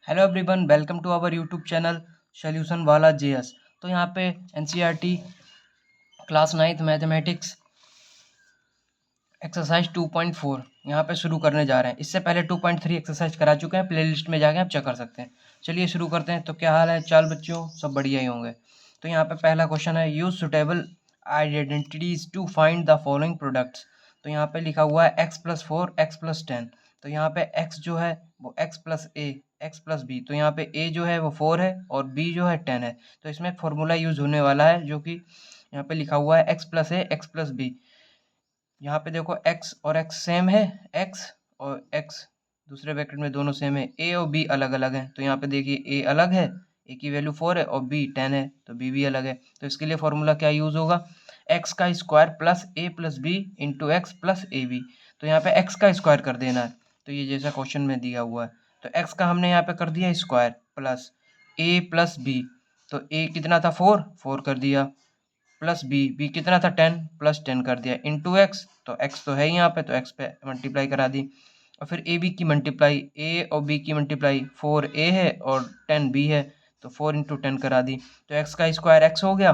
Hello everyone, welcome to our YouTube channel solution वाला JS. तो यहाँ पे NCERT class 9th mathematics exercise 2.4 यहाँ पे शुरू करने जा रहे हैं। इससे पहले 2.3 एक्सरसाइज करा चुके हैं, प्लेलिस्ट में जाके आप चेक कर सकते हैं। चलिए शुरू करते हैं। तो क्या हाल है चाल बच्चों, सब बढ़िया ही होंगे। तो यहाँ पे पहला क्वेश्चन है, use suitable identities to find the following products. तो यहाँ पे लिखा हुआ है x+4 x+10। तो यहाँ पे x जो है वो x+a x+b, तो यहाँ पे a जो है वो 4 है और b जो है 10 है। तो इसमें फॉर्मूला यूज होने वाला है जो कि यहाँ पे लिखा हुआ है x+a x+b। यहाँ पे देखो x और x सेम है, x और x दूसरे ब्रैकेट में दोनों सेम है, a और b अलग अलग हैं। तो यहाँ पे देखिए a अलग है, a की वैल्यू 4 है और b 10 है, तो b भी अलग है। तो इसके लिए फॉर्मूला क्या यूज होगा, x का square plus a plus B into x plus a b. तो यहाँ पे x का स्क्वायर कर देना है, तो ये जैसा क्वेश्चन में दिया हुआ है। तो x का हमने यहाँ पे कर दिया square plus a plus b। तो a कितना था 4 कर दिया, प्लस बी कितना था 10 प्लस 10 कर दिया, इंटू एक्स। तो एक्स तो है ही यहाँ पे, तो एक्स पे मल्टीप्लाई करा दी। और फिर ए बी की मल्टीप्लाई, ए और बी की मल्टीप्लाई, 4 ए है और 10 बी है, तो 4 × 10 करा दी। तो एक्स का स्क्वायर एक्स हो गया,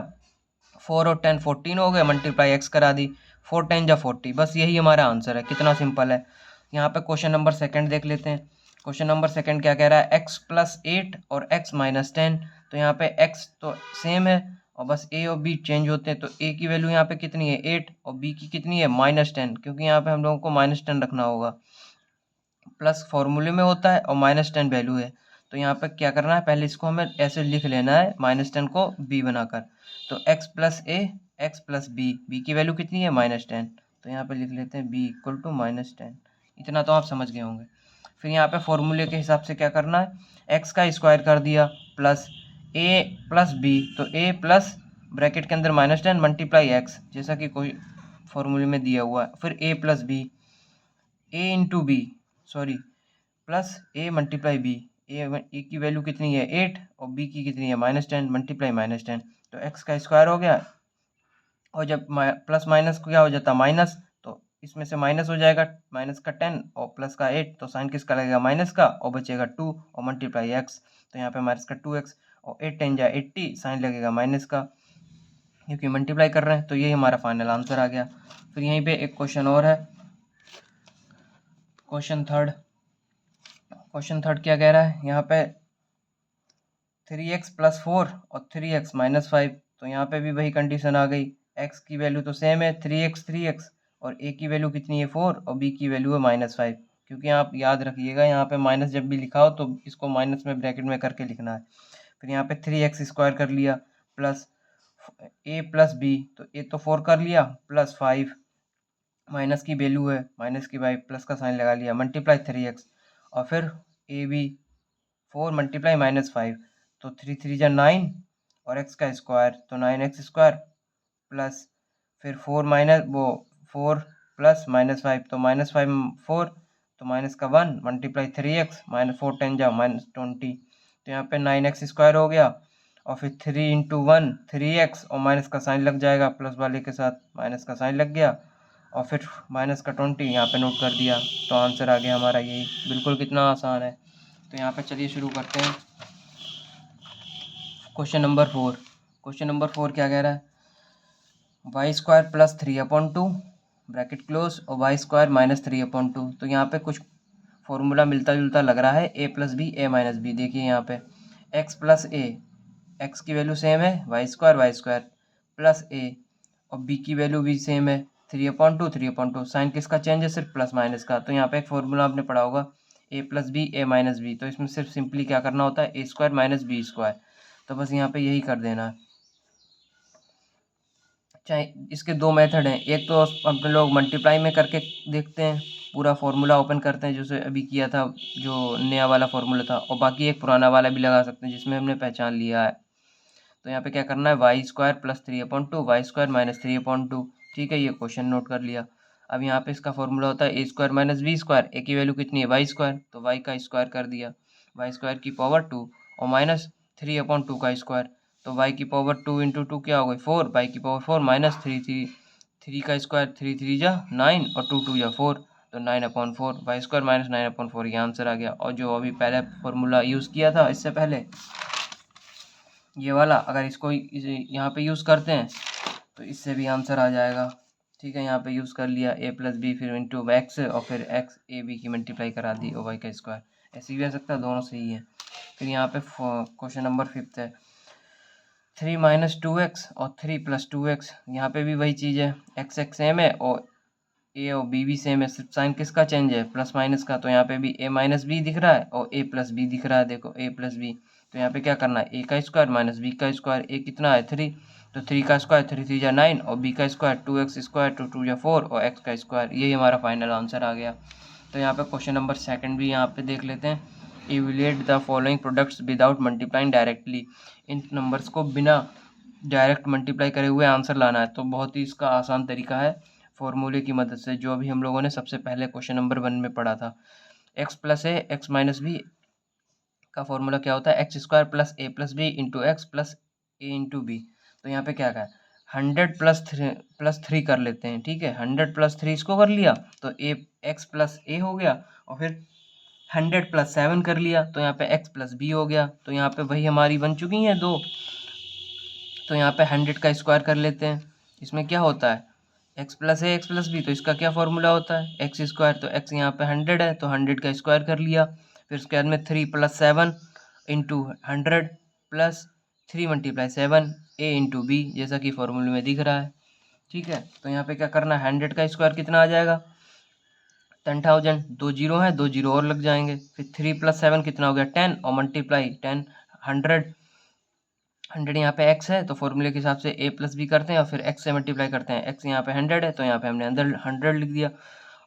4 और 10 14 हो गए, मल्टीप्लाई एक्स करा दी, 4×10 = 40। बस यही हमारा आंसर है, कितना सिंपल है। यहाँ पे क्वेश्चन नंबर सेकंड देख लेते हैं। क्वेश्चन नंबर सेकंड क्या कह रहा है, x+8 और x−10। तो यहाँ पे x तो सेम है और बस a और b चेंज होते हैं। तो a की वैल्यू यहाँ पे कितनी है 8 और b की कितनी है -10, क्योंकि यहाँ पे हम लोगों को -10 रखना होगा। प्लस फॉर्मूले में होता है और -10 वैल्यू है। तो यहाँ पे क्या करना है, पहले इसको हमें ऐसे लिख लेना है, -10 को b बनाकर। तो x+a x+b, b की वैल्यू कितनी है -10। तो यहाँ पे लिख लेते हैं b = -10। इतना तो आप समझ गए होंगे। फिर यहाँ पे फॉर्मूले के हिसाब से क्या करना है, x का स्क्वायर कर दिया प्लस a प्लस b। तो a प्लस ब्रैकेट के अंदर -10 मल्टीप्लाई x, जैसा कि कोई फॉर्मूले में दिया हुआ है। फिर a plus B, a into B, sorry plus a multiply B. A की वैल्यू कितनी है 8 और b की कितनी है -10 मल्टीप्लाई -10। तो x का स्क्वायर हो गया, और जब प्लस माइनस को क्या हो जाता है माइनस, तो इसमें से माइनस हो जाएगा, माइनस का 10 और प्लस का 8, तो साइन किसका लगेगा माइनस का, और बचेगा 2 और मल्टीप्लाई एक्स। तो यहाँ पे माइनस का 2x और 8×10 = 80, साइन लगेगा माइनस का, क्योंकि मल्टीप्लाई कर रहे हैं। तो ये हमारा फाइनल आंसर आ गया। फिर यहीं पे एक क्वेश्चन और है, क्वेश्चन थर्ड क्या कह रहा है, यहाँ पे 3x+4 और 3x−5। तो यहाँ पे भी वही कंडीशन आ गई, x की वैल्यू तो सेम है 3x और a की वैल्यू कितनी है 4 और b की वैल्यू है -5। क्योंकि आप याद रखिएगा, यहाँ पे माइनस जब भी लिखा हो तो इसको माइनस में ब्रैकेट में करके लिखना है। फिर यहाँ पे 3x² कर लिया प्लस a प्लस b, तो a तो 4 कर लिया प्लस 5, माइनस की वैल्यू है माइनस की 5, प्लस का साइन लगा लिया, मल्टीप्लाई 3x। और फिर ए बी 4 मल्टीप्लाई -5, तो 3×3 = 9 और x का स्क्वायर तो 9x² प्लस फिर 4 प्लस -5, तो -5 4, तो माइनस का 1 मल्टीप्लाई 3x, -4×10 = -20। तो यहाँ पे 9x² हो गया, और फिर 3×1 3x, और माइनस का साइन लग जाएगा, प्लस वाले के साथ माइनस का साइन लग गया, और फिर माइनस का 20 यहाँ पे नोट कर दिया। तो आंसर आ गया हमारा यही, बिल्कुल कितना आसान है। तो यहाँ पे चलिए शुरू करते हैं। क्वेश्चन नंबर 4 क्या कह रहा है, y² + 3/2 ब्रैकेट क्लोज और y² - 3/2। तो यहाँ पे कुछ फॉर्मूला मिलता जुलता लग रहा है, a + b a - b। देखिए यहाँ पे x + a, x की वैल्यू सेम है y² प्लस a, और b की वैल्यू भी सेम है 3/2 साइन किसका चेंज है, सिर्फ प्लस माइनस का। तो यहाँ पे एक फॉर्मूला आपने पढ़ा होगा a + b a - b। तो इसमें सिर्फ सिंपली क्या करना होता है, a² - b²। तो बस यहाँ पे यही कर देना है। चाहे इसके दो मेथड हैं, एक तो अपने लोग मल्टीप्लाई में करके देखते हैं, पूरा फार्मूला ओपन करते हैं जैसे अभी किया था, जो नया वाला फार्मूला था, और बाकी एक पुराना वाला भी लगा सकते हैं जिसमें हमने पहचान लिया है। तो यहाँ पे क्या करना है, y² + 3/2 y² - 3/2। ठीक है, ये क्वेश्चन नोट कर लिया। अब यहाँ पे इसका फॉर्मूला होता है a² - b²। a की वैल्यू कितनी है y², तो y का स्क्वायर कर दिया, y² की पावर 2 और -3/2 का स्क्वायर। तो y की पावर 2 × 2 क्या हो गई 4, y की पावर 4 -3 3 का स्क्वायर 3×3 = 9 और 2×2 = 4। तो 9/4 वाई स्क्वायर माइनस 9/4 ये आंसर आ गया। और जो अभी पहले फॉर्मूला यूज़ किया था इससे पहले ये वाला, अगर इसको यहाँ पे यूज़ करते हैं तो इससे भी आंसर आ जाएगा। ठीक है, यहाँ पे यूज़ कर लिया a प्लस बी फिर इंटू एक्स और फिर एक्स ए बी की मल्टीप्लाई करा दी और वाई का स्क्वायर, ऐसे भी आ सकता है, दोनों सही है। फिर यहाँ पे क्वेश्चन नंबर 5 है 3 माइनस 2x और 3 प्लस 2x। यहाँ पे भी वही चीज़ है, x सेम है और a और b भी सेम है, सिर्फ साइन किसका चेंज है, प्लस माइनस का। तो यहाँ पे भी a माइनस बी दिख रहा है और a प्लस बी दिख रहा है, देखो a प्लस बी। तो यहाँ पे क्या करना है, a का स्क्वायर माइनस b का स्क्वायर, a कितना है 3, तो 3 का स्क्वायर 3 3 जा 9 और b का स्क्वायर 2x स्क्वायर 2 2 जा 4 और x का स्क्वायर, यही हमारा फाइनल आंसर आ गया। तो यहाँ पे क्वेश्चन नंबर 2 भी यहाँ पे देख लेते हैं। Evaluate the following products without multiplying directly. In numbers को बिना डायरेक्ट मल्टीप्लाई करे हुए आंसर लाना है। तो बहुत ही इसका आसान तरीका है फॉर्मूले की मदद से, जो अभी हम लोगों ने सबसे पहले क्वेश्चन नंबर 1 में पढ़ा था। x प्लस ए एक्स माइनस बी का फॉर्मूला क्या होता है, x square plus A plus B into x plus A into B. तो यहाँ पे क्या है 100 प्लस थ्री कर लेते हैं। ठीक है, 100 प्लस 3 इसको कर लिया तो ए एक्स प्लस ए हो गया, और फिर 100 प्लस 7 कर लिया तो यहाँ पे x प्लस बी हो गया। तो यहाँ पे वही हमारी बन चुकी हैं दो। तो यहाँ पे 100 का स्क्वायर कर लेते हैं, इसमें क्या होता है x प्लस ए एक्स प्लस बी, तो इसका क्या फॉर्मूला होता है एक्स स्क्वायर। तो x यहाँ पे 100 है तो 100 का स्क्वायर कर लिया। फिर उसके बाद में 3 plus 7 into 100 plus 3 multiply 7 a into b, जैसा कि फॉर्मूले में दिख रहा है। ठीक है, तो यहाँ पे क्या करना है, 100 का स्क्वायर कितना आ जाएगा 10,000, 2 जीरो है 2 जीरो और लग जाएंगे। फिर 3 प्लस 7 कितना हो गया 10 और मल्टीप्लाई 10 100 यहाँ पे x है तो फॉर्मूले के हिसाब से a प्लस बी करते हैं और फिर x से मल्टीप्लाई करते हैं। x यहाँ पे 100 है तो यहाँ पे हमने अंदर 100 लिख दिया।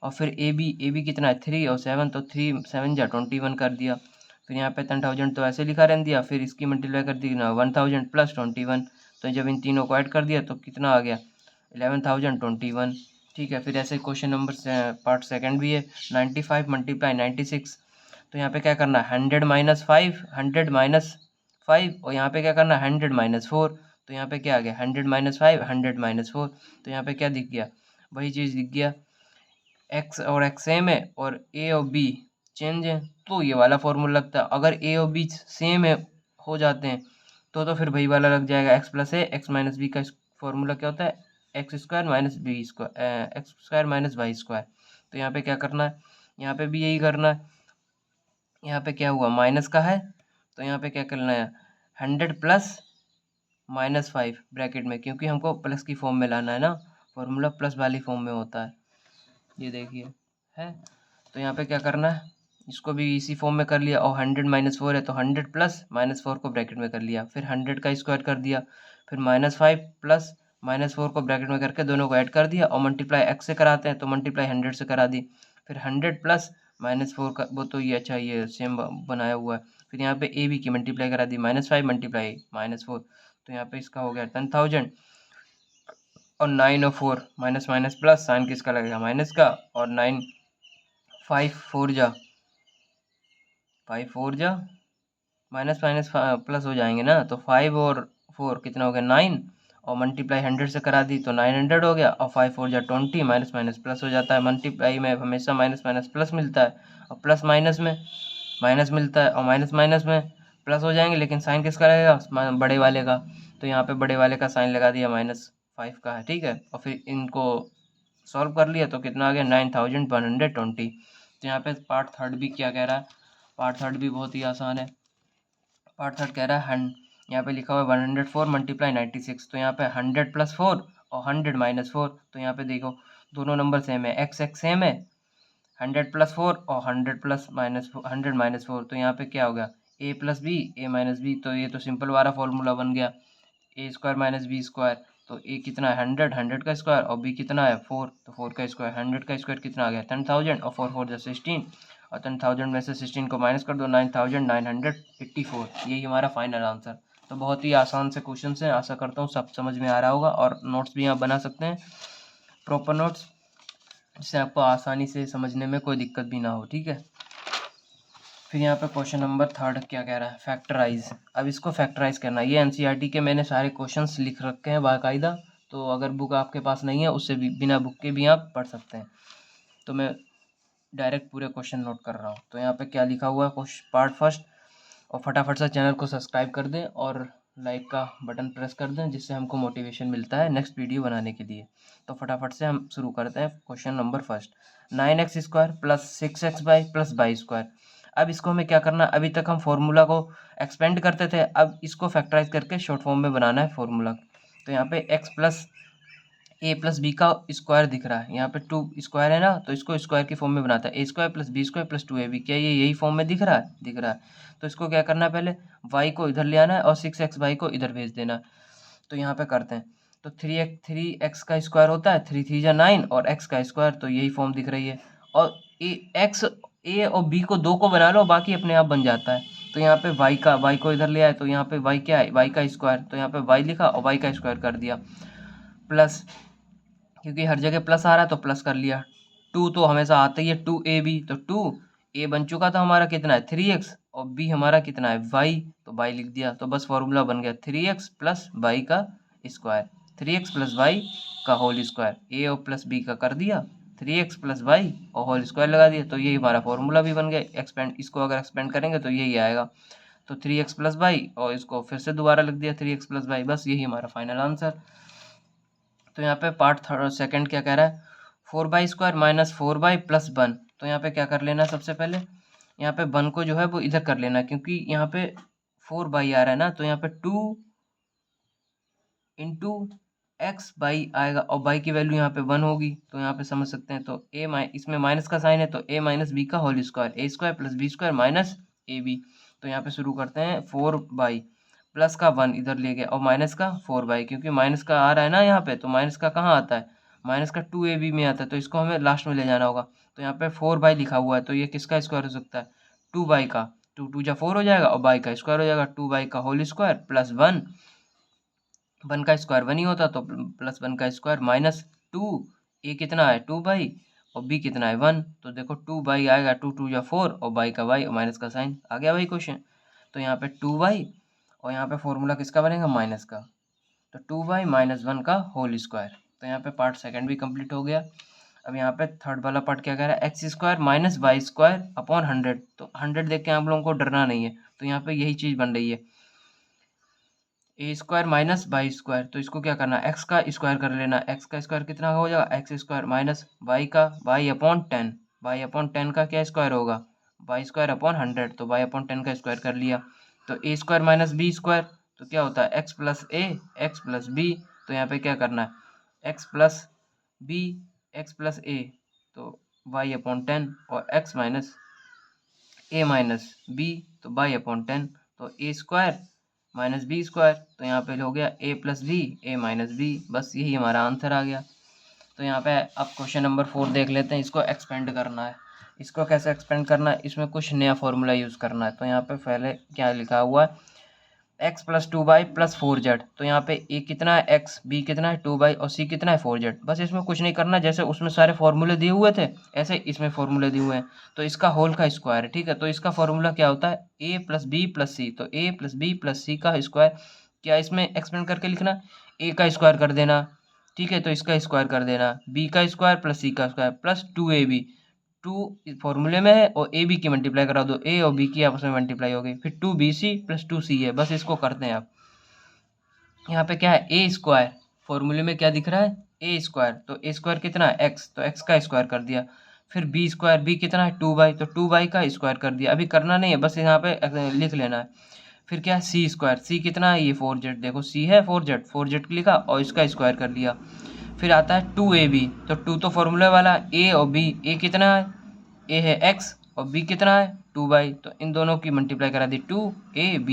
और फिर ए बी कितना है 3 और 7, तो 3 7 जा 21 कर दिया। फिर यहाँ पे 10,000 तो ऐसे लिखा रहने दिया, फिर इसकी मल्टीप्लाई कर दी ना 1000 प्लस 21, तो जब इन तीनों को ऐड कर दिया तो कितना आ गया 11,021। ठीक है, फिर ऐसे क्वेश्चन नंबर पार्ट 2 भी है 95 मल्टीप्लाई 96। तो यहाँ पे क्या करना है 100 माइनस 5 100 माइनस 5 और यहाँ पे क्या करना है 100 माइनस 4। तो यहाँ पे क्या आ गया 100 माइनस 5 100 माइनस 4। तो यहाँ पे क्या दिख गया, वही चीज़ दिख गया, x और x सेम है और a और b चेंज है, तो ये वाला फॉर्मूला लगता है। अगर a और b सेम है हो जाते हैं तो फिर वही वाला लग जाएगा, x प्लस ए एक्स माइनस बी का फॉर्मूला क्या होता है x square minus b square x square minus y square. तो यहाँ पे क्या करना है, यहाँ पे भी यही करना है। यहाँ पे क्या हुआ माइनस का है तो यहाँ पे क्या करना है 100 प्लस माइनस 5 ब्रैकेट में, क्योंकि हमको प्लस की फॉर्म में लाना है ना, फॉर्मूला प्लस वाली फॉर्म में होता है, ये देखिए है। तो यहाँ पे क्या करना है, इसको भी इसी फॉर्म में कर लिया और 100 माइनस 4 है तो 100 प्लस माइनस 4 को ब्रैकेट में कर लिया, फिर 100 का स्क्वायर कर दिया, फिर माइनस 5 प्लस माइनस 4 को ब्रैकेट में करके दोनों को ऐड कर दिया और मल्टीप्लाई x से कराते हैं तो मल्टीप्लाई 100 से करा दी। फिर 100 प्लस माइनस 4 का वो तो ये अच्छा ये सेम बनाया हुआ है। फिर यहाँ पे ए बी की मल्टीप्लाई करा दी -5 मल्टीप्लाई -4, तो यहाँ पे इसका हो गया 10,000 और 9 और 4 माइनस माइनस प्लस साइन किसका लगेगा माइनस का, और 9 5 4 जा माइनस माइनस प्लस हो जाएंगे ना, तो 5 और 4 कितना हो गया 9 और मल्टीप्लाई 100 से करा दी तो 900 हो गया, और 5 4 जा 20 माइनस माइनस प्लस हो जाता है। मल्टीप्लाई में हमेशा माइनस माइनस प्लस मिलता है और प्लस माइनस में माइनस मिलता है और माइनस माइनस में प्लस हो जाएंगे, लेकिन साइन किसका लगेगा बड़े वाले का। तो यहाँ पे बड़े वाले का साइन लगा दिया -5 का है। ठीक है, और फिर इनको सॉल्व कर लिया तो कितना आ गया 9120। तो यहाँ पे पार्ट 3 भी क्या कह रहा है, पार्ट 3 भी बहुत ही आसान है। पार्ट 3 कह रहा है यहाँ पे लिखा हुआ है 104 मल्टीप्लाई 96। तो यहाँ पे 100 प्लस 4 और 100 माइनस 4। तो यहाँ पे देखो दोनों नंबर सेम है, एक्स सेम है, 100 प्लस 4 और 100 प्लस माइनस 100 माइनस 4। तो यहाँ पे क्या होगा a plus b a minus b, तो ये तो सिंपल वाला फॉर्मूला बन गया a square minus b square. तो a कितना है 100 का स्क्वायर और b कितना है 4, तो 4 का स्क्वायर, 100 का स्क्वायर कितना आ गया 10,000 और 4 4 16, और 10,000 में से 16 को माइनस कर दो 9,984, यही हमारा फाइनल आंसर। तो बहुत ही आसान से क्वेश्चन है, आशा करता हूँ सब समझ में आ रहा होगा, और नोट्स भी आप बना सकते हैं प्रॉपर नोट्स, जिससे आपको आसानी से समझने में कोई दिक्कत भी ना हो। ठीक है, फिर यहाँ पे क्वेश्चन नंबर 3 क्या कह रहा है फैक्टराइज। अब इसको फैक्टराइज करना, ये एनसीईआरटी के मैंने सारे क्वेश्चंस लिख रखे हैं बाकायदा, तो अगर बुक आपके पास नहीं है उससे भी बिना बुक के भी आप पढ़ सकते हैं। तो मैं डायरेक्ट पूरे क्वेश्चन नोट कर रहा हूँ। तो यहाँ पे क्या लिखा हुआ है पार्ट फर्स्ट, और फटाफट से चैनल को सब्सक्राइब कर दें और लाइक का बटन प्रेस कर दें, जिससे हमको मोटिवेशन मिलता है नेक्स्ट वीडियो बनाने के लिए। तो फटाफट से हम शुरू करते हैं question number first. 9x² plus 6x plus y square. अब इसको हमें क्या करना है, अभी तक हम फॉर्मूला को एक्सपेंड करते थे, अब इसको फैक्टराइज करके शॉर्ट फॉर्म में बनाना है फॉर्मूला। तो यहाँ पे x plus A plus B का स्क्वायर दिख रहा है, यहाँ पे 2 स्क्वायर है ना, तो इसको स्क्वायर की फॉर्म में बनाता है। a² plus b² plus 2ab, क्या ये यही फॉर्म में दिख रहा है? दिख रहा है। तो इसको क्या करना है, पहले y को इधर ले आना है और 6xy को इधर भेज देना। तो यहाँ पे करते हैं। तो 3x का स्क्वायर होता है 3 3 9 और x का स्क्वायर, तो यही फॉर्म दिख रही है। और a और b को 2 को बना लो, बाकी अपने आप बन जाता है। तो यहाँ पे y को इधर ले आए, तो यहाँ पे y क्या है, y का स्क्वायर, तो यहाँ पे y लिखा और y का स्क्वायर कर दिया, प्लस, क्योंकि हर जगह प्लस आ रहा है तो प्लस कर लिया। 2 तो हमेशा आता ही है, 2ab, तो 2a बन चुका था हमारा कितना है 3x, और b हमारा कितना है y, तो y लिख दिया। तो बस फॉर्मूला बन गया 3x प्लस y का स्क्वायर, 3x प्लस y का होल स्क्वायर, a और प्लस b का कर दिया, 3x प्लस y और होल स्क्वायर लगा दिया। तो यही हमारा फॉर्मूला भी बन गया। एक्सपेंड, इसको अगर एक्सपेंड करेंगे तो यही आएगा। तो 3x प्लस y, और इसको फिर से दोबारा लिख दिया 3x प्लस y, बस यही हमारा फाइनल आंसर। तो यहाँ पे पार्ट सेकंड क्या कह रहा है, 4y² माइनस 4y प्लस 1। तो यहाँ पे क्या कर लेना है, सबसे पहले यहाँ पे 1 को जो है वो इधर कर लेना, क्योंकि यहाँ पे 4y आ रहा है ना, तो यहाँ पे 2 इंटू एक्स बाई आएगा, और बाई की वैल्यू यहाँ पे 1 होगी, तो यहाँ पे समझ सकते हैं। तो इसमें माइनस का साइन है, तो a माइनस बी का whole square, a² plus b² minus ab। तो यहाँ पे शुरू करते हैं 4y प्लस का 1 इधर ले गए, और माइनस का 4y, क्योंकि माइनस का आ रहा है ना यहाँ पे, तो माइनस का कहाँ आता है, माइनस का 2ab में आता है, तो इसको हमें लास्ट में ले जाना होगा। तो यहाँ पे 4y लिखा हुआ है, तो ये किसका स्क्वायर हो सकता है, 2y का, 2 2 जा 4 हो जाएगा, और y का स्क्वायर हो जाएगा, 2y का होल स्क्वायर प्लस 1, 1 का स्क्वायर 1 ही होता, तो प्लस 1 का स्क्वायर माइनस 2, ए कितना है 2y, और b कितना है 1, तो देखो 2y आएगा, 2 2 जा 4, और y का y और माइनस का साइन आ गया वही क्वेश्चन। तो यहाँ पे 2y, और यहाँ पे फॉर्मूला किसका बनेगा, माइनस का, तो 2y माइनस 1 का होल स्क्वायर। तो यहाँ पे पार्ट सेकंड भी कंप्लीट हो गया। अब यहाँ पे थर्ड वाला पार्ट क्या कह रहा है, x² माइनस y² अपॉन 100। तो 100 देख के आप लोगों को डरना नहीं है, तो यहाँ पे यही चीज़ बन रही है, a² माइनस y²। तो इसको क्या करना है, x का स्क्वायर कर लेना, x का स्क्वायर कितना हो जाएगा, x² माइनस y का y अपॉन 10, y अपॉन 10 का क्या स्क्वायर होगा, y² अपॉन 100, तो y अपॉन 10 का स्क्वायर कर लिया। तो a² माइनस b², तो क्या होता है x plus a, x plus b। तो यहाँ पे क्या करना है, x plus b, x plus a, तो y अपॉन 10, और x minus a minus b, तो y अपॉन 10, तो a² माइनस b²। तो यहाँ पे हो गया a plus B, a minus b, बस यही हमारा आंसर आ गया। तो यहाँ पे अब क्वेश्चन नंबर 4 देख लेते हैं, इसको एक्सपेंड करना है। इसको कैसे एक्सपेंड करना है, इसमें कुछ नया फॉर्मूला यूज़ करना है। तो यहाँ पे पहले क्या लिखा हुआ है, x plus 2y plus 4z। तो यहाँ पे a कितना है x, b कितना है 2y, और c कितना है 4z। बस इसमें कुछ नहीं करना, जैसे उसमें सारे फॉर्मूले दिए हुए थे ऐसे इसमें फॉर्मूले दिए हुए हैं। तो इसका होल का स्क्वायर है, ठीक है। तो इसका फॉर्मूला क्या होता है, a प्लस बी प्लस सी। तो a plus B plus C का स्क्वायर, क्या इसमें एक्सपेंड करके लिखना, a का स्क्वायर कर देना, ठीक है, तो इसका स्क्वायर कर देना, b का स्क्वायर प्लस सी का स्क्वायर प्लस 2ab। 2 फॉर्मूले में है, और ए बी की मल्टीप्लाई करा दो, ए और बी की आपस में मल्टीप्लाई हो गई, फिर 2bc प्लस 2c है। बस इसको करते हैं आप। यहाँ पे क्या है, a², फॉर्मूले में क्या दिख रहा है, a², तो a² कितना है x, तो x का स्क्वायर कर दिया। फिर b², b कितना है 2y, तो 2y का स्क्वायर कर दिया। अभी करना नहीं है, बस यहाँ पे लिख लेना है। फिर क्या है c², c कितना है, ये 4z, देखो c है 4z, 4z लिखा और इसका स्क्वायर कर लिया। फिर आता है 2ab, तो 2 तो फॉर्मूले वाला, a और b, a कितना है, a है x और b कितना है 2y, तो इन दोनों की मल्टीप्लाई करा दी 2ab।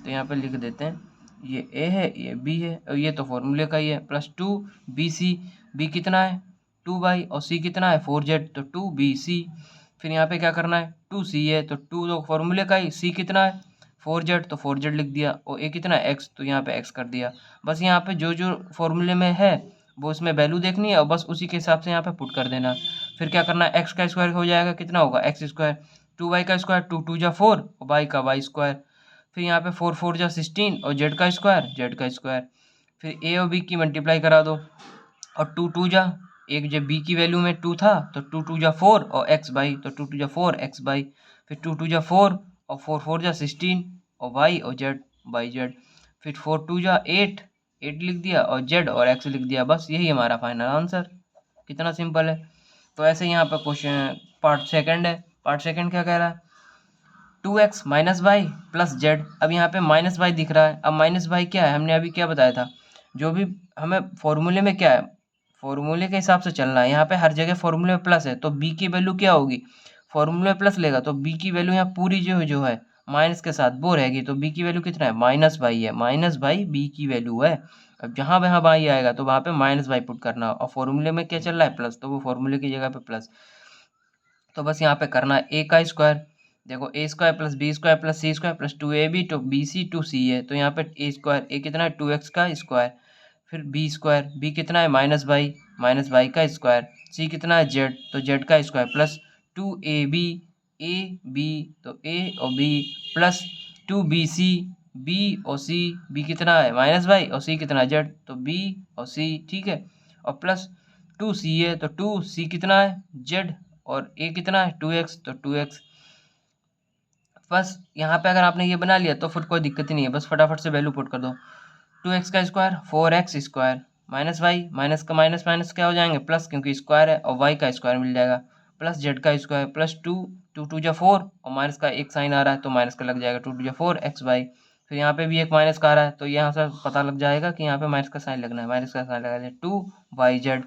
तो यहाँ पे लिख देते हैं, ये a है ये b है, और ये तो फॉर्मूले का ही है, प्लस 2bc, b कितना है 2y और c कितना है 4z, तो 2bc। फिर यहाँ पे क्या करना है, 2c है, तो 2 तो फॉर्मूले का ही, c कितना है 4z, तो 4z लिख दिया, और a कितना है x, तो यहाँ पे x कर दिया। बस यहाँ पे जो जो फॉर्मूले में है वो इसमें वैल्यू देखनी है, और बस उसी के हिसाब से यहाँ पे पुट कर देना। फिर क्या करना है, x का स्क्वायर हो जाएगा, कितना होगा x², 2y का स्क्वायर 2 2 जा 4, और y का y²। फिर यहाँ पे 4 4 जा 16, और z का स्क्वायर z का स्क्वायर। फिर a और b की मल्टीप्लाई करा दो, और 2 2 जा एक जब बी की वैल्यू में 2 था तो 2 2 जा 4 और एक्स बाई, तो 2 2 जा 4 एक्स बाई, फिर 2 2 जा 4 और 4 4 जा 16 और वाई और जेड बाई जेड, फिर 4 2 जा 8 8 लिख दिया और जेड और एक्स लिख दिया। बस यही हमारा फाइनल आंसर। कितना सिंपल है। तो ऐसे यहाँ पर क्वेश्चन पार्ट सेकंड है। पार्ट सेकंड क्या कह रहा है, 2x minus Y plus Z. अब यहाँ पे माइनस वाई दिख रहा है। अब माइनस वाई क्या है, हमने अभी क्या बताया था, जो भी हमें फॉर्मूले में क्या है, फॉर्मूले के हिसाब से चलना है। यहाँ पे हर जगह फॉर्मूले में प्लस है तो बी की वैल्यू क्या होगी, फॉर्मूले में प्लस लेगा तो बी की वैल्यू यहाँ पूरी जो है माइनस के साथ वो रहेगी। तो बी की वैल्यू कितना है, माइनस वाई है, माइनस वाई बी की वैल्यू है। अब जहाँ वहाँ वाई आएगा तो वहाँ पे माइनस वाई पुट करना, और फॉर्मूले में क्या चल रहा है, प्लस, तो वो फॉर्मूले की जगह पे प्लस। तो बस यहाँ पे करना है ए का स्क्वायर। देखो A square plus B square plus C square plus 2ab two B C two C है। तो यहाँ पे ए स्क्वायर, ए कितना है 2x का स्क्वायर, फिर बी स्क्वायर, बी कितना है माइनस वाई का स्क्वायर, सी कितना है जेड, तो जेड का स्क्वायर प्लस 2ab ए बी, तो ए और बी प्लस 2bc बी और सी, बी कितना है माइनस वाई और सी कितना है जेड, तो बी और सी, ठीक है, और प्लस 2c है तो 2c कितना है जेड, और ए कितना है 2x, तो 2x। बस यहाँ पे अगर आपने ये बना लिया तो फिर कोई दिक्कत ही नहीं है, बस फटाफट से वैल्यू पुट कर दो। 2x का square 4x square minus y, minus का माइनस माइनस क्या हो जाएंगे प्लस, क्योंकि स्क्वायर है, और y का स्क्वायर मिल जाएगा, प्लस जेड का स्क्वायर प्लस 2 2 2 जा 4 और माइनस का एक साइन आ रहा है तो माइनस का लग जाएगा 2 2 जा 4 एक्स वाई। फिर यहाँ पे भी एक माइनस का आ रहा है तो यहाँ से पता लग जाएगा कि यहाँ पे माइनस का साइन लगना है, माइनस का साइन लगा दिया 2yz।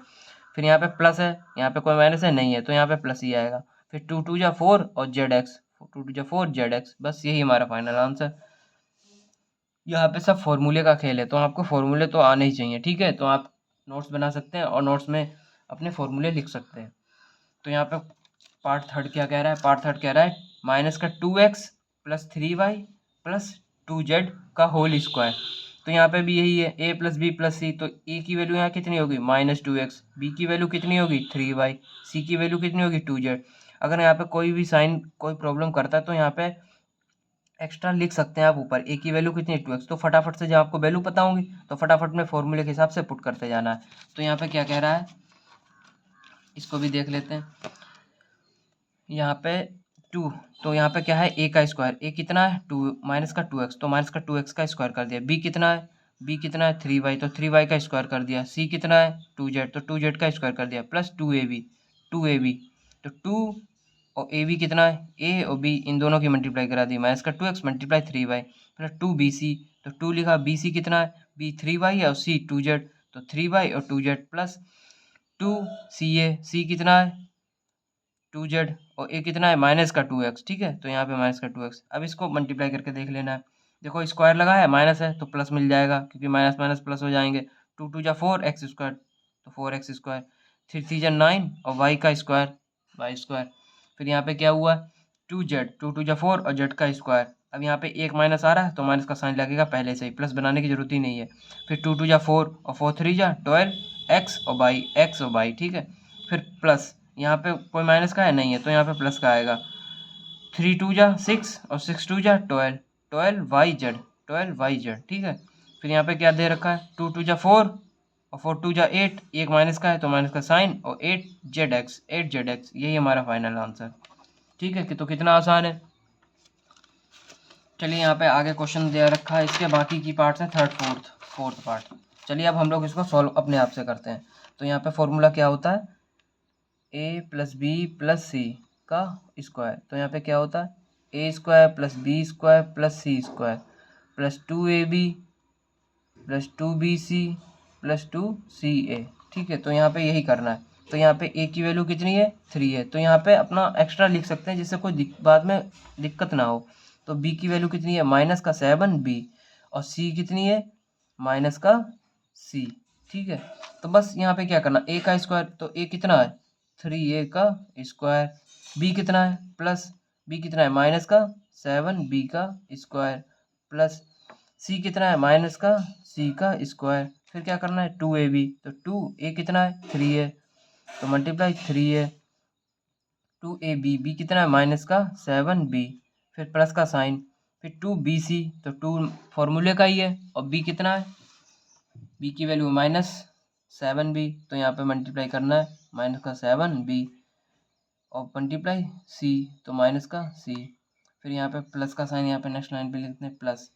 फिर यहाँ पे प्लस है, यहाँ पे कोई माइनस है नहीं है तो यहाँ पे प्लस ही आएगा। फिर 2 2 जा 4 और जेड एक्स, 2 2 जा 4 जेड एक्स। बस यही हमारा फाइनल आंसर। यहाँ पे सब फॉर्मूले का खेल है तो आपको फॉर्मूले तो आने ही चाहिए, ठीक है। तो आप नोट्स बना सकते हैं और नोट्स में अपने फॉर्मूले लिख सकते हैं। तो यहाँ पे पार्ट थर्ड क्या कह रहा है, पार्ट थर्ड कह रहा है माइनस का 2x plus 3y plus 2z का होल स्क्वायर। तो यहाँ पे भी यही है, a प्लस बी प्लस सी, तो a की वैल्यू यहाँ कितनी होगी -2x, b की वैल्यू कितनी होगी 3y, c की वैल्यू कितनी होगी 2z। अगर यहाँ पे कोई भी साइन कोई प्रॉब्लम करता है तो यहाँ पे एक्स्ट्रा लिख सकते हैं आप ऊपर, ए की वैल्यू कितनी है 2x। तो फटाफट से जब आपको वैल्यू पता होंगी तो फटाफट में फॉर्मूले के हिसाब से पुट करते जाना है। तो यहाँ पे क्या कह रहा है, इसको भी देख लेते हैं। यहाँ पे 2, तो यहाँ पे क्या है ए का स्क्वायर, ए कितना है 2 माइनस का 2x, तो माइनस का 2x का स्क्वायर कर दिया। बी कितना है, बी कितना है 3y, तो 3y का स्क्वायर कर दिया। सी कितना है 2z, तो 2z का स्क्वायर कर दिया प्लस 2ab, तो 2 और ए बी कितना है, ए और बी इन दोनों की मल्टीप्लाई करा दी, माइनस का 2x multiply 3y plus 2bc, तो 2 लिखा, bc कितना है, b 3y है और c 2z, तो 3y और 2z प्लस 2ca, c कितना है 2z और a कितना है माइनस का 2x, ठीक है। तो यहाँ पे माइनस का 2x। अब इसको मल्टीप्लाई करके देख लेना है। देखो स्क्वायर लगा है, माइनस है तो प्लस मिल जाएगा क्योंकि माइनस माइनस प्लस हो जाएंगे। 2 2 जा 4 एक्स स्क्वायर, तो 4x स्क्वायर, 3 3 जा 9 और y का स्क्वायर वाई स्क्वायर। फिर यहाँ पे क्या हुआ 2z, 2 2 जा 4 और z का स्क्वायर। अब यहाँ पे एक माइनस आ रहा है तो माइनस का साइन लगेगा पहले से ही, प्लस बनाने की जरूरत ही नहीं है। फिर 2 2 जा 4 और 4 3 जा 12 एक्स और वाई, ठीक है। फिर प्लस यहाँ पे कोई माइनस का है नहीं है तो यहाँ पे प्लस का आएगा। 3 2 जा 6 और 6 2 जा 12 वाई जेड, ठीक है। फिर यहाँ पे क्या दे रखा है 2 2 जा 4 और 4 2 जा 8, एक माइनस का है तो माइनस का साइन, और 8 जेड एक्स, यही हमारा फाइनल आंसर, ठीक है। कि तो कितना आसान है। चलिए यहाँ पे आगे क्वेश्चन दे रखा है, इसके बाकी की पार्ट्स हैं थर्ड फोर्थ पार्ट। चलिए अब हम लोग इसको सॉल्व अपने आप से करते हैं। तो यहाँ पे फॉर्मूला क्या होता है, A plus B plus C का स्क्वायर। तो यहाँ पे क्या होता है A square plus B square plus C square plus 2ab plus 2bc plus 2ca, ठीक है। तो यहाँ पे यही करना है। तो यहाँ पे a की वैल्यू कितनी है 3 है, तो यहाँ पे अपना एक्स्ट्रा लिख सकते हैं जिससे कोई बाद में दिक्कत ना हो। तो b की वैल्यू कितनी है माइनस का 7b और c कितनी है माइनस का c, ठीक है। तो बस यहाँ पे क्या करना a का स्क्वायर, तो a कितना है 3a का स्क्वायर, b कितना है प्लस b कितना है माइनस का 7b का स्क्वायर प्लस c कितना है माइनस का c का स्क्वायर। फिर क्या करना है 2ab, तो 2a कितना है 3 है तो मल्टीप्लाई 3 है 2ab, b कितना है माइनस का 7b, फिर प्लस का साइन, फिर 2bc, तो 2 फॉर्मूले का ही है और b कितना है, b की वैल्यू 7b, तो यहाँ पे मल्टीप्लाई करना है माइनस का 7b और मल्टीप्लाई c, तो माइनस का c। फिर यहाँ पे प्लस का साइन यहाँ पे नेक्स्ट लाइन पे लिखते हैं प्लस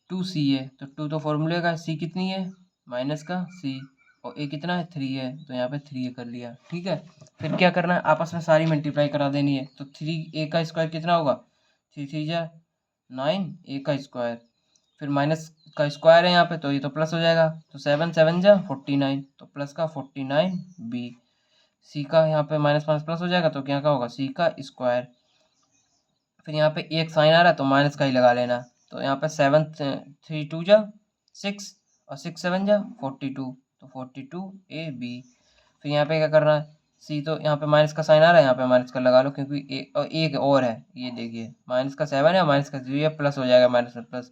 2c है, तो 2 तो फॉर्मूले का, c कितनी है माइनस का c और a कितना है 3 है, तो यहाँ पे 3 कर लिया। ठीक है, फिर क्या करना है, आपस में सारी मल्टीप्लाई करा देनी है। तो 3a का स्क्वायर कितना होगा, 3 3 जा 9, a का स्क्वायर, फिर माइनस का स्क्वायर है यहाँ पे, तो ये तो प्लस हो जाएगा, तो 7 7 जा 49, तो प्लस का 49b। सी का यहाँ पे माइनस माइनस प्लस हो जाएगा, तो क्या का होगा सी का स्क्वायर। फिर यहाँ पे एक साइन आ रहा है तो माइनस का ही लगा लेना, तो यहाँ पे 7 3 2 जा 6 और 6 7 जा 42, तो 42ab। फिर यहाँ पे क्या करना है, सी तो यहाँ पे माइनस का साइन आ रहा है, यहाँ पे माइनस का लगा लो, क्योंकि एक और है, ये देखिए माइनस का 7 है, माइनस का 3 है, प्लस हो जाएगा माइनस में प्लस,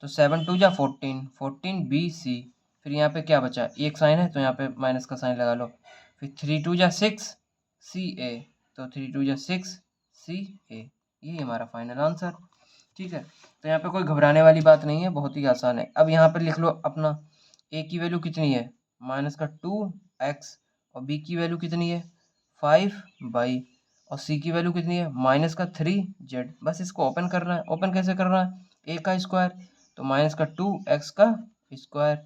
तो 7 2 जा 14 14bc। फिर यहाँ पे क्या बचा, एक साइन है तो यहाँ पे माइनस का साइन लगा लो, फिर 3 2 जा 6 ca, तो 3 2 जा 6 ca, ये हमारा फाइनल आंसर। ठीक है, तो यहाँ पे कोई घबराने वाली बात नहीं है, बहुत ही आसान है। अब यहाँ पे लिख लो अपना a की वैल्यू कितनी है माइनस का 2x और b की वैल्यू कितनी है 5y और c की वैल्यू कितनी है माइनस का 3z। बस इसको ओपन करना है। ओपन कैसे करना है, a का स्क्वायर तो माइनस का 2x का स्क्वायर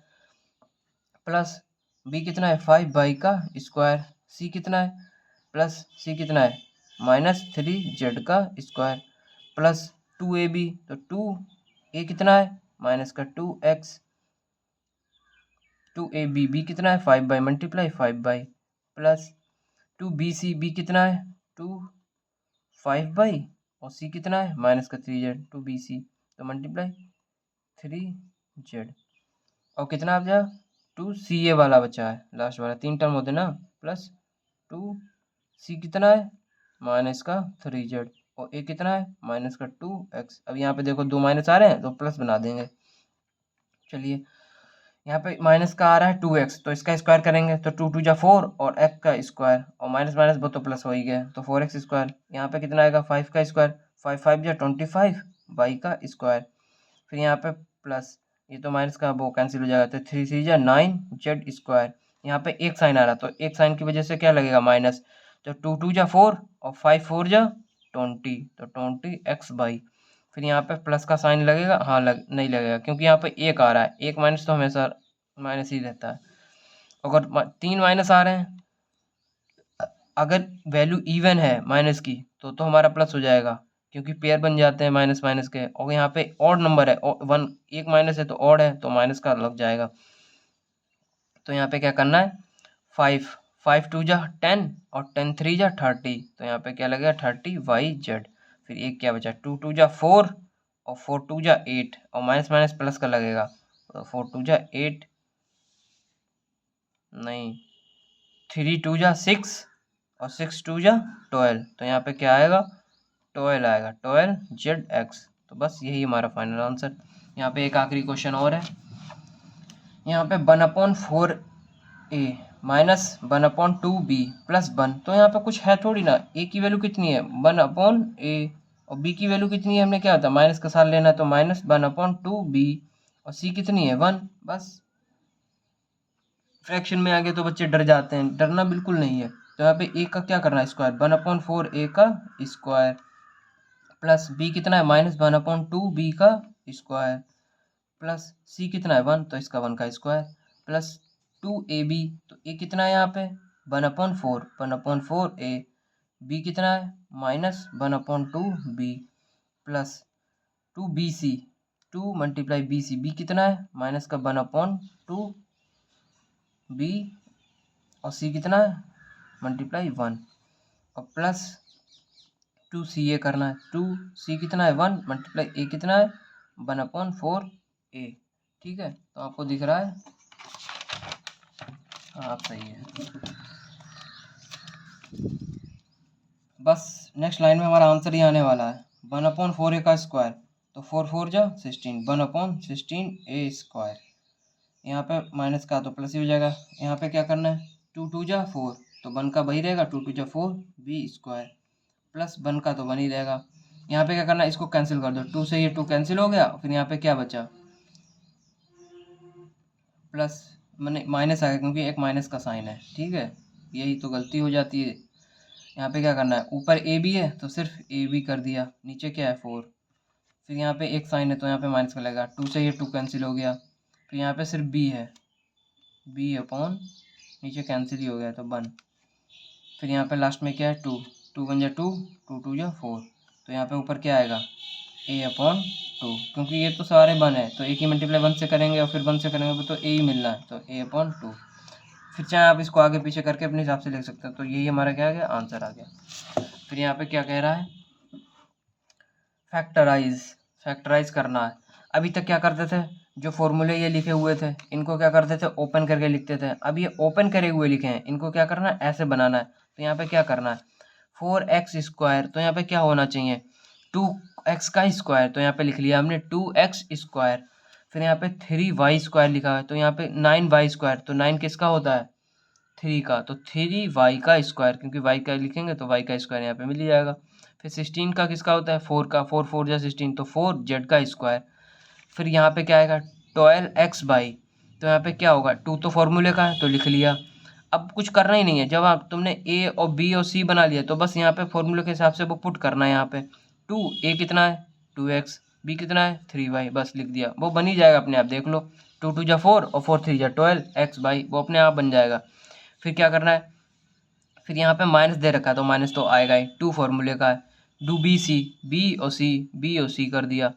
प्लस b कितना है 5y का स्क्वायर, c कितना है प्लस c कितना है माइनस 3z का स्क्वायर प्लस 2ab, तो 2a कितना है माइनस का 2x 2ab, b कितना है 5y multiply 5y plus 2bc, b कितना है 2 5y और c कितना है माइनस का 3z 2bc, तो मल्टीप्लाई 3z और कितना आप जा 2ca वाला बचा है लास्ट वाला, 3 टर्म होते ना, प्लस 2c कितना है माइनस का 3z और a कितना है माइनस का 2x। अब यहाँ पे देखो दो माइनस आ रहे हैं तो प्लस बना देंगे। चलिए यहाँ पे माइनस का आ रहा है 2x, तो इसका स्क्वायर करेंगे तो 2 2 जा 4 और x का स्क्वायर और माइनस माइनस वो तो प्लस हो ही गया, तो 4x स्क्वायर। यहाँ पे कितना आएगा 5 का स्क्वायर, 5 5 जा 25 y का स्क्वायर। फिर यहाँ पे प्लस ये तो माइनस का वो कैंसिल हो जाएगा, तो 3 3 जा 9 z स्क्वायर। यहाँ पे एक साइन आ रहा तो एक साइन की वजह से क्या लगेगा माइनस, तो 2 2 जा 4 और 5 4 जा 20, तो 20x/। फिर यहाँ पे प्लस का साइन लगेगा, हाँ नहीं लगेगा क्योंकि यहाँ पे एक आ रहा है, एक माइनस तो हमेशा माइनस ही रहता है। अगर 3 माइनस आ रहे हैं, अगर वैल्यू इवन है माइनस की तो हमारा प्लस हो जाएगा, क्योंकि पेयर बन जाते हैं माइनस माइनस के। और यहाँ पे ऑड नंबर है, वन एक माइनस है तो ऑड है, तो माइनस का लग जाएगा। तो यहाँ पे क्या करना है 5 5 2 जा 10 और 10 3 जा 30, तो यहाँ पे क्या लगेगा 30yz। फिर एक क्या बचा 2 2 जा 4 और 4 2 जा 8 और माइनस माइनस प्लस का लगेगा, तो 4 2 जा 8 नहीं 3 2 जा 6 और 6 2 जा 12, तो यहाँ पे क्या आएगा 12 आएगा 12zx। तो बस यही हमारा फाइनल आंसर। यहाँ पे एक आखिरी क्वेश्चन और है, यहाँ पे 1/4a माइनस 1/2b प्लस 1, तो यहाँ पे कुछ है थोड़ी ना, a की वैल्यू कितनी है 1/a और b की वैल्यू कितनी है, हमने क्या होता है माइनस का साथ लेना है, तो माइनस 1/2b और c कितनी है 1। बस फ्रैक्शन में आ गए तो बच्चे डर जाते हैं, डरना बिल्कुल नहीं है। तो यहाँ पे a का क्या करना है स्क्वायर 1/4a का स्क्वायर प्लस b कितना है माइनस 1/2b का स्क्वायर प्लस c कितना है 1, तो इसका 1 का स्क्वायर प्लस 2ab, तो a कितना है यहाँ पे 1/4a, b कितना है minus 1/2b plus 2bc 2 multiply bc, b कितना है माइनस का 1/2b और c कितना है मल्टीप्लाई 1 और प्लस 2ca करना है, 2c कितना है 1 मल्टीप्लाई a कितना है 1/4a। ठीक है, तो आपको दिख रहा है, हाँ आप सही है। बस नेक्स्ट लाइन में हमारा आंसर ही आने वाला है 1/4a का स्क्वायर, तो 4 4 जा 16 1/16a स्क्वायर। यहाँ पे माइनस का तो प्लस ही हो जाएगा। यहाँ पे क्या करना है 2 2 जा 4, तो 1 का वही रहेगा 2 2 जा 4b स्क्वायर प्लस 1 का तो 1 ही रहेगा। यहाँ पे क्या करना है इसको कैंसिल कर दो, 2 से ये 2 कैंसिल हो गया, फिर यहाँ पे क्या बचा प्लस मैंने माइनस आ गया क्योंकि एक माइनस का साइन है, ठीक है, यही तो गलती हो जाती है। यहाँ पे क्या करना है, ऊपर ए बी है तो सिर्फ ए बी कर दिया, नीचे क्या है 4, फिर यहाँ पे एक साइन है तो यहाँ पे माइनस का लगेगा, 2 से ये 2 कैंसिल हो गया, फिर यहाँ पे सिर्फ बी है, बी अपॉन नीचे कैंसिल ही हो गया तो 1, फिर यहाँ पे लास्ट में क्या है 2, 2 1 जा 2, 2 2 जा 4, तो यहाँ पे ऊपर क्या आएगा ए अपॉन 2, क्योंकि ये तो सारे 1 है तो एक ही मल्टीप्लाई 1 से करेंगे और फिर 1 से करेंगे तो ए ही मिलना है, तो ए अपॉन 2। फिर चाहे आप इसको आगे पीछे करके अपने हिसाब से लिख सकते हो, तो यही हमारा क्या आ गया, आंसर आ गया। फिर यहाँ पे क्या कह रहा है, फैक्टराइज करना है। अभी तक क्या करते थे, जो फॉर्मूले ये लिखे हुए थे इनको क्या करते थे, ओपन करके लिखते थे। अब ये ओपन करे हुए लिखे हैं, इनको क्या करना है, ऐसे बनाना है। तो यहाँ पे क्या करना है, 4x², तो यहाँ पे क्या होना चाहिए 2x का स्क्वायर, तो यहाँ पे लिख लिया हमने 2x²। फिर यहाँ पे 3y² लिखा है, तो यहाँ पे 9y², तो 9 किसका होता है 3 का, तो 3y का स्क्वायर, क्योंकि y का लिखेंगे तो y का स्क्वायर यहाँ पे मिल ही जाएगा। फिर 16 का किसका होता है 4 का, 4 4 जा 16, तो 4z का स्क्वायर। फिर यहाँ पे क्या आएगा 12x/, तो यहाँ पे क्या होगा 2 तो फॉर्मूले का है तो लिख लिया। अब कुछ करना ही नहीं है, जब आप तुमने a और b और c बना लिया तो बस यहाँ पे फॉर्मूले के हिसाब से वो पुट करना है। यहाँ पे 2 a कितना है 2x, b कितना है 3y, बस लिख दिया, वो बन ही जाएगा अपने आप, देख लो 2 2 जा 4 और 4 3 जा 12x/, वो अपने आप बन जाएगा। फिर क्या करना है, फिर यहाँ पे माइनस दे रखा है तो माइनस तो आएगा ही, 2 फॉर्मूले का है, डू बी सी, बी और सी कर दिया,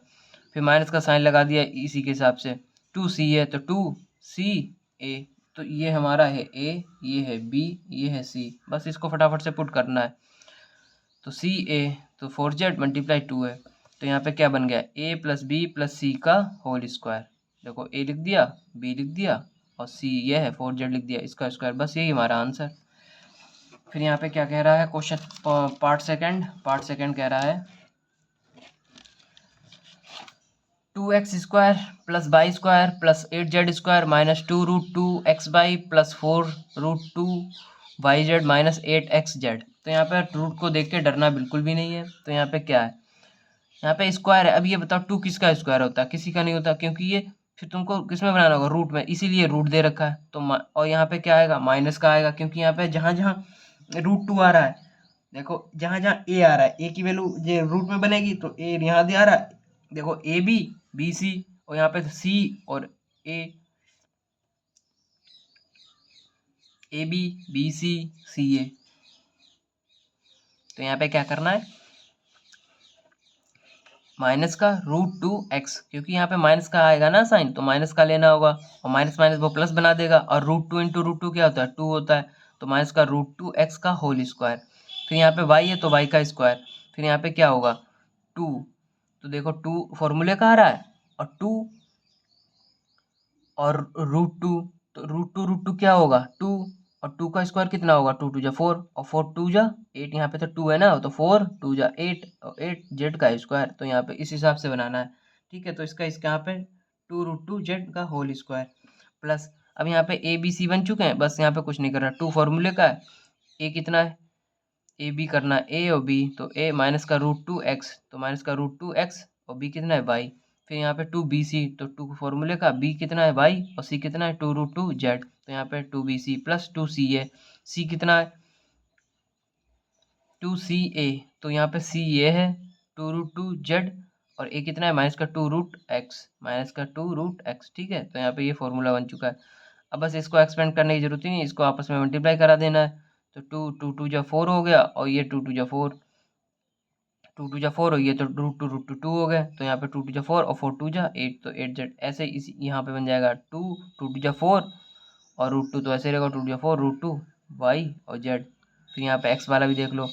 फिर माइनस का साइन लगा दिया इसी के हिसाब से, 2c है तो 2ca, तो ये हमारा है a, ये है b, ये है c, बस इसको फटाफट से पुट करना है। तो ca तो 4z मल्टीप्लाई 2 है, तो यहाँ पे क्या बन गया a plus B plus C का होल स्क्वायर, देखो a लिख दिया, b लिख दिया और c ये है 4z लिख दिया, इसका स्क्वायर, बस यही हमारा आंसर। फिर यहाँ पे क्या कह रहा है, क्वेश्चन पार्ट सेकंड कह रहा है 2x² plus y² plus 8z² minus 2√2x/, plus 4√2yz minus 8xz। तो यहाँ पे रूट को देख के डरना बिल्कुल भी नहीं है। तो यहाँ पे क्या है, यहाँ पे स्क्वायर है। अब ये बताओ 2 किसका स्क्वायर होता है, किसी का नहीं होता, क्योंकि ये फिर तुमको किस में बनाना होगा, रूट में, इसीलिए रूट दे रखा है। तो और यहाँ पे क्या आएगा, माइनस का आएगा, क्योंकि यहाँ पे जहाँ जहाँ √2 आ रहा है, देखो जहाँ जहाँ ए आ रहा है, ए की वैल्यू ये रूट में बनेगी, तो ए यहाँ दे आ रहा है, देखो ए बी बी सी, और यहाँ पे सी और ए बी बी सी सी ए। तो यहाँ पे क्या करना है, माइनस का √2x, क्योंकि यहाँ पे माइनस का आएगा ना साइन, तो माइनस का लेना होगा, और माइनस माइनस वो प्लस बना देगा, और √2 इंटू √2 क्या होता है 2 होता है, तो माइनस का √2x का होल स्क्वायर। फिर यहाँ पे y है तो y का स्क्वायर, फिर यहाँ पे क्या होगा 2, तो देखो 2 फॉर्मूले का आ रहा है, और 2 और √2, तो √2 क्या होगा 2, और 2 का स्क्वायर कितना होगा 2 2 जा 4, और 4 2 जा 8, यहाँ पे तो 2 है ना, तो 4 2 जा 8 और 8 जेड का स्क्वायर। तो यहाँ पे इस हिसाब से बनाना है, ठीक है। तो इसका यहाँ पे 2√2 जेड का होल स्क्वायर प्लस, अब यहाँ पे ए बी सी बन चुके हैं, बस यहाँ पे कुछ नहीं करना, 2 फॉर्मूले का है, ए कितना है ए बी करना है, ए और बी, तो ए माइनस का √2x, तो माइनस का √2x, और बी कितना है y। फिर यहाँ पे 2bc, तो 2 फॉर्मूले का, b कितना है y और c कितना है 2√2z, तो यहाँ पे 2bc प्लस 2ca, c कितना है 2ca, तो यहाँ पे c ये है 2√2z, और a कितना है माइनस का 2√x, ठीक है। तो यहाँ पे ये फॉर्मूला बन चुका है। अब बस इसको एक्सपेंड करने की जरूरत ही नहीं, इसको आपस में मल्टीप्लाई करा देना है, तो 2 2 जा 4 हो गया, और ये 2 2 जा 4, 2 2 जा 4 हो, ये तो √2 हो गए, तो यहाँ पे 2 2 जा 4 और 4 2 जा 8, तो 8z, ऐसे इसी यहाँ पे बन जाएगा 2 2 जा 4, और √2 तो ऐसे रहेगा 2 2 जा 4 √2 y और z। फिर यहाँ पे x वाला भी देख लो,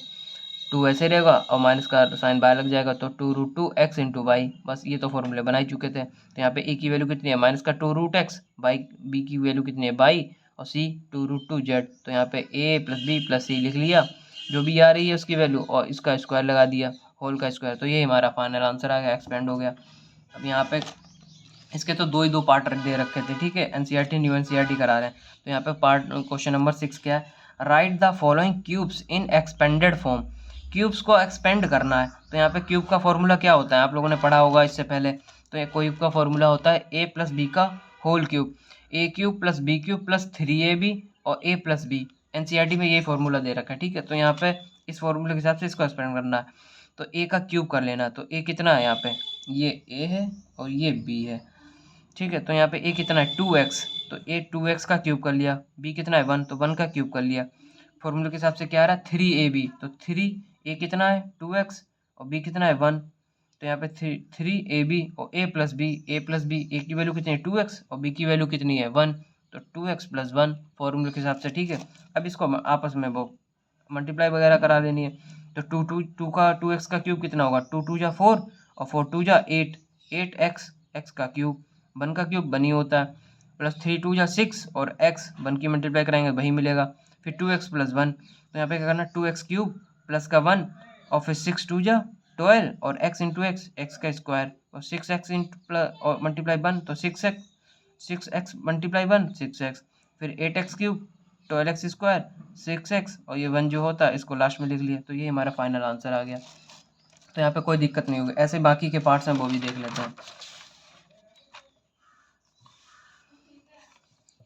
2 ऐसे रहेगा और माइनस का साइन बाय लग जाएगा, तो 2√2x इंटू वाई, बस ये तो फॉर्मूले बना ही चुके थे। तो यहाँ पे a की वैल्यू कितनी है माइनस का 2√x, बाई b की वैल्यू कितनी है बाई, और c 2√2z, तो यहाँ पे a प्लस बी प्लस सी लिख लिया, जो भी आ रही है उसकी वैल्यू, और इसका स्क्वायर लगा दिया, होल का स्क्वायर। तो ये हमारा फाइनल आंसर आ गया, एक्सपेंड हो गया। अब यहाँ पे इसके तो दो पार्ट दे रखे थे, ठीक है, एनसीईआरटी न्यू एनसीईआरटी करा रहे हैं। तो यहाँ पे पार्ट क्वेश्चन नंबर 6 क्या है, right the following cubes in expanded form, cubes को एक्सपेंड करना है। तो यहाँ पे क्यूब का फॉर्मूला क्या होता है, आप लोगों ने पढ़ा होगा इससे पहले। तो ये क्यूब का फॉर्मूला होता है a प्लस बी का whole cube, A cube plus B cube plus 3ab और ए प्लस बी। एनसीईआरटी में ये फॉर्मूला दे रखा है, ठीक है। तो यहाँ पे इस फॉर्मूले के हिसाब से इसको एक्सपेंड करना है। तो ए का क्यूब कर लेना, तो ए कितना है यहाँ पे, ये ए है और ये बी है, ठीक है। तो यहाँ पे ए कितना है 2x, तो ए 2x का क्यूब कर लिया, बी कितना है 1, तो 1 का क्यूब कर लिया। फॉर्मूले के हिसाब से क्या आ रहा है 3ab, तो 3a कितना है 2x और b कितना है 1, तो यहाँ पे 3ab और a प्लस बी, ए की वैल्यू कितनी है 2x और b की वैल्यू कितनी है 1, तो 2x प्लस 1 फॉर्मूले के हिसाब से, ठीक है। अब इसको आपस में वो मल्टीप्लाई वगैरह करा लेनी है। तो टू का 2x का क्यूब कितना होगा, 2 2 जा 4 और 4 2 जा 8, 8x x का क्यूब, 1 का क्यूब 1 ही होता है, प्लस 3 2 जा 6 और x 1 की मल्टीप्लाई कराएंगे वही मिलेगा। फिर 2x प्लस 1, तो यहाँ पे क्या करना 2x क्यूब प्लस का 1 और फिर 6 2 जा 12 और x इंटू x का स्क्वायर और 6x इंटू प्लस और मल्टीप्लाई 1 तो 6x मल्टीप्लाई 1 6x, फिर 8x cube 12x square 6x और ये 1 जो होता है इसको लास्ट में लिख लिया। तो ये हमारा फाइनल आंसर आ गया। तो यहाँ पे कोई दिक्कत नहीं होगी। ऐसे बाकी के पार्ट्स हैं वो भी देख लेते हैं।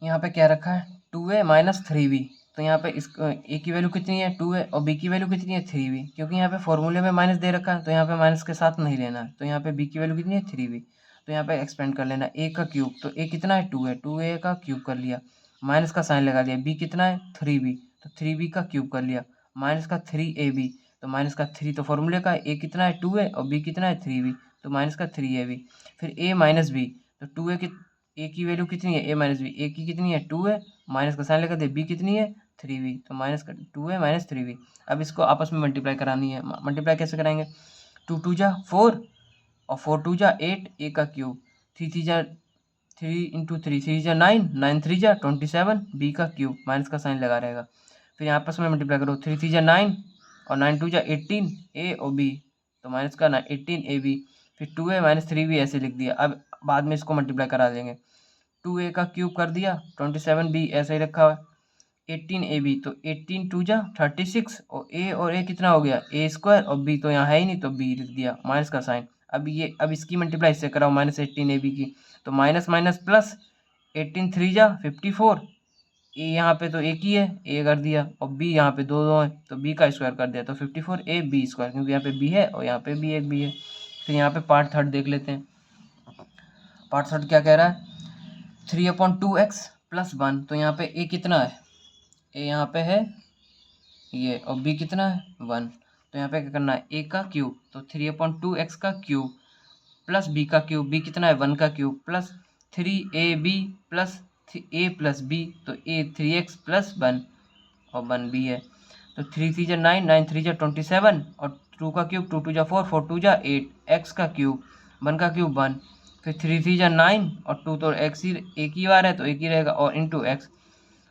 यहाँ पे क्या रखा है 2a माइनस 3b, तो यहाँ पे इस ए की वैल्यू कितनी है 2a और b की वैल्यू कितनी है 3b, क्योंकि यहाँ पे फॉर्मूले में माइनस दे रखा है तो यहाँ पे माइनस के साथ नहीं लेना है। तो यहाँ पे b की वैल्यू कितनी है 3b, तो यहाँ पे एक्सपेंड कर लेना a का क्यूब, तो a कितना है 2a का क्यूब कर लिया, माइनस का साइन लगा लिया, b कितना है 3b, तो 3b का क्यूब कर लिया, माइनस का 3ab, तो माइनस का 3 तो फॉर्मूले का a कितना है 2a और b कितना है 3b, तो माइनस का 3ab, फिर a माइनस b, तो 2a की ए की वैल्यू कितनी है a माइनस बी, ए की कितनी है 2a, माइनस का साइन लगा दे, बी कितनी है 3b, तो माइनस का 2a माइनस 3b। अब इसको आपस में मल्टीप्लाई करानी है। मल्टीप्लाई कैसे कराएंगे 2 2 जा 4 और 4 2 जा 8, ए का क्यूब, 3 3 जा 3 इंटू 3 3 जा 9, 9 3 जा 27, बी का क्यूब, माइनस का साइन लगा रहेगा। फिर यहाँ आपस में मल्टीप्लाई करो 3 3 जा 9 और 9 2 जा 18, ए और बी, तो माइनस का 18 ए बी, फिर 2a माइनस 3b ऐसे लिख दिया। अब बाद में इसको मल्टीप्लाई करा देंगे, 2a का क्यूब कर दिया, 27b ऐसा ही रखा हुआ है, 18ab, तो 18 2 जा 36 और a कितना हो गया a स्क्वायर और b तो यहाँ है ही नहीं तो b लिख दिया, माइनस का साइन। अब इसकी मल्टीप्लाई इससे कराओ माइनस 18ab की, तो माइनस माइनस प्लस 18 3 जा 54, a यहाँ पे तो एक ही है a कर दिया और b यहाँ पे दो दो है तो b का स्क्वायर कर दिया, तो 54ab स्क्वायर, क्योंकि यहाँ पे b है और यहाँ पे भी एक b है। फिर यहाँ पे पार्ट थर्ड देख लेते हैं। पार्ट थर्ड क्या कह रहा है 3/2x प्लस 1, तो यहाँ पे a कितना है, a यहाँ पे है ये और b कितना है 1, तो यहाँ पे क्या करना है a का क्यूब, तो 3/2x का क्यूब प्लस b का क्यूब, b कितना है 1 का cube plus 3ab plus a plus b, तो a 3x प्लस 1 और 1b है, तो 3 3 जा 9, 9 3 जा 27 और 2 का क्यूब 2 2 जा 4, 4 2 जा 8, x का क्यूब 1 का क्यूब 1, फिर 3 3 जा 9 और 2 तो x ही एक ही बार है तो एक ही रहेगा और इंटू एक्स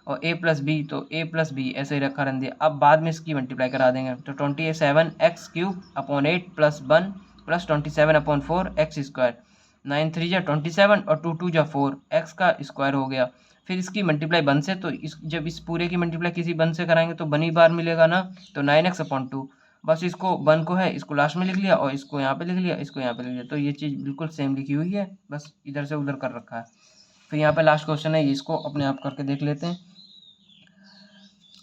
और a प्लस बी, तो a प्लस बी ऐसे ही रखा रहने दिया। अब बाद में इसकी मल्टीप्लाई करा देंगे, तो 27x cube upon 8 plus 1 plus 27 upon 4 x square, 9 3 जा 27 और 2 2 जा 4 एक्स का स्क्वायर हो गया। फिर इसकी मल्टीप्लाई 1 से, तो जब इस पूरे की मल्टीप्लाई किसी 1 से कराएंगे तो 1 ही बार मिलेगा ना, तो 9x अपॉन 2, बस इसको 1 को है इसको लास्ट में लिख लिया और इसको यहाँ पे लिख लिया, इसको यहाँ पे लिख लिया, तो ये चीज़ बिल्कुल सेम लिखी हुई है, बस इधर से उधर कर रखा है। फिर यहाँ पे लास्ट क्वेश्चन है, इसको अपने आप करके देख लेते हैं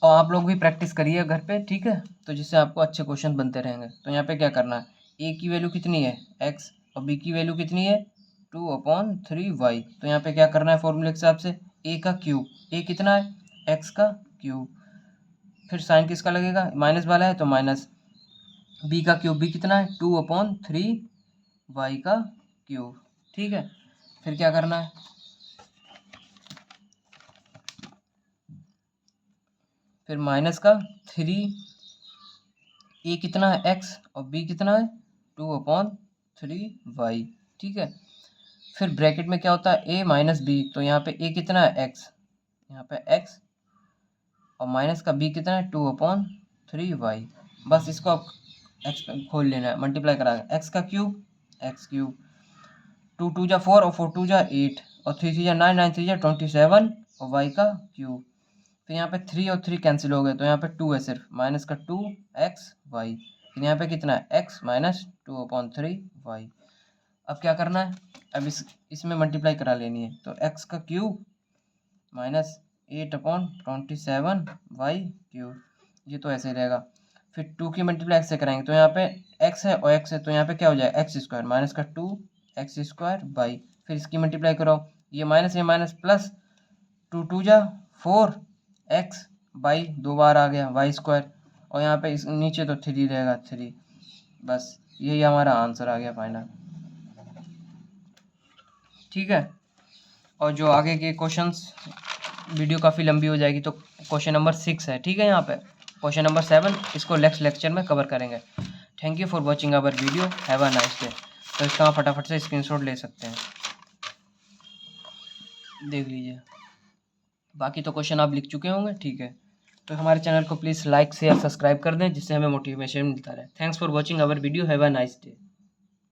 और आप लोग भी प्रैक्टिस करिए घर पे, ठीक है, तो जिससे आपको अच्छे क्वेश्चन बनते रहेंगे। तो यहाँ पे क्या करना है a की वैल्यू कितनी है x और b की वैल्यू कितनी है 2/3y, तो यहाँ पे क्या करना है फॉर्मूले के हिसाब से a का क्यूब, a कितना है x का क्यूब, फिर साइन किसका लगेगा माइनस वाला है तो माइनस, b का क्यूब b कितना है 2/3y का क्यूब, ठीक है। फिर क्या करना है फिर माइनस का 3, a कितना है x और b कितना है 2/3y, ठीक है। फिर ब्रैकेट में क्या होता है a माइनस बी, तो यहाँ पे a कितना है x, यहाँ पे x और माइनस का b कितना है 2/3y, बस इसको आप खोल लेना है, मल्टीप्लाई करा x का क्यूब x क्यूब, 2 2 जा 4 और 4 2 जा 8 और 3 3 जा 9, 9 3 जा 27 और y का क्यूब। फिर यहाँ पे 3 और 3 कैंसिल हो गए तो यहाँ पे 2 है सिर्फ, माइनस का 2xy, फिर यहाँ पे कितना है x माइनस 2/3y, अब क्या करना है, अब इसमें मल्टीप्लाई करा लेनी है। तो एक्स का क्यूब माइनस 8/27 वाई क्यूब, ये तो ऐसे ही रहेगा। फिर 2 की मल्टीप्लाई एक्स से कराएंगे तो यहाँ पे एक्स है और एक्स है, तो यहाँ पे क्या हो जाएगा एक्स स्क्वायर माइनस का 2x² बाई, फिर इसकी मल्टीप्लाई करो, ये माइनस प्लस 2 जा 4x बाई 2 बार आ गया y², और यहाँ पे इस नीचे तो 3 रहेगा 3, बस यही हमारा आंसर आ गया फाइनल। ठीक है, और जो आगे के क्वेश्चंस, वीडियो काफ़ी लंबी हो जाएगी, तो क्वेश्चन नंबर 6 है। ठीक है, यहाँ पे क्वेश्चन नंबर 7 इसको नेक्स्ट लेक्चर में कवर करेंगे। Thank you for watching our video, have a nice day. तो इसका आप फटाफट से स्क्रीनशॉट ले सकते हैं, देख लीजिए। बाकी तो क्वेश्चन आप लिख चुके होंगे। ठीक है, तो हमारे चैनल को प्लीज़ लाइक शेयर सब्सक्राइब कर दें, जिससे हमें मोटिवेशन मिलता रहे। Thanks for watching our video, have a nice day.